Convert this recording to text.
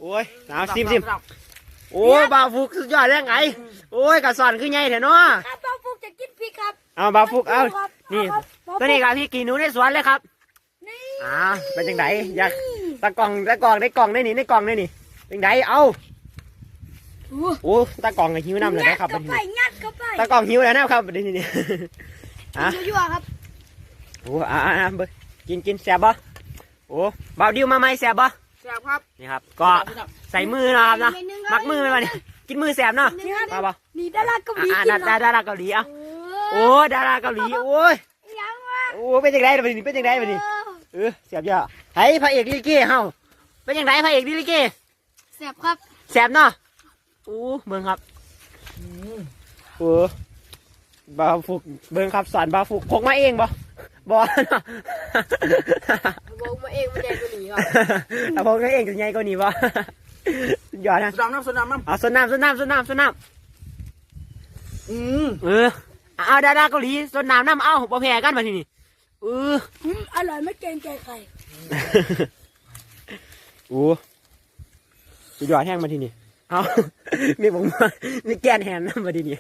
โอ้ยเอาซิมโอ้ยบาฟุกสุดยอดยังไงโอ้ยกระสอนคือไงเถอะเนาะครับบาฟุกจะกินพริกครับเอาบาฟุกเอานี่ตัวนี้ครับพี่กีนูในสวนเลยครับเป็นจังไดอยากตะกล่องได้กล่องได้นี่เป็นจังไดเอาโอ้ตะกล่องหิวน้ำเลยนะครับงัดเข้าไปตะกล่องหิวแล้วนะครับประเด็นนี้ยั่วครับโอ้เบกินแซ่บบ่โอ้บ่าวดิวมาไหมแซ่บบ่แซ่บครับนี่ครับก็ใส่มือนะครับนะมักมือไหมวะนี่กินมือแซ่บเนาะมาบ่นี่ดาราเกาหลีกินดาราเกาหลีเอาโอ้ดาราเกาหลีโอ้ยโอ้เป็นจังไดบัดนี้เป็นจังไดบัดนี้แซ่บเยอะไผพระเอกลิเกเฮาเป็นจังไดพระเอกลิเกแซ่บครับแซ่บเนาะโอ้เบิ่งครับโอ้บาฟุกเบิ่งครับสอนบาฟุกพกมาเองบ่เนาะพกมาเองมันใหญ่กว่านี้ครับแต่พกมาเองจะใหญ่กว่านี้บ่หยอดนะสนามน้ำเอาสนามเอาดาราเกาหลีสนามน้ำเอาบ่แพ้กันมาทีนี้อร่อยไม่เกรงใจใครโอ้สุดยอดแห้งมาทีนี้เอามีผมมีแกนแฮมมาทีนี้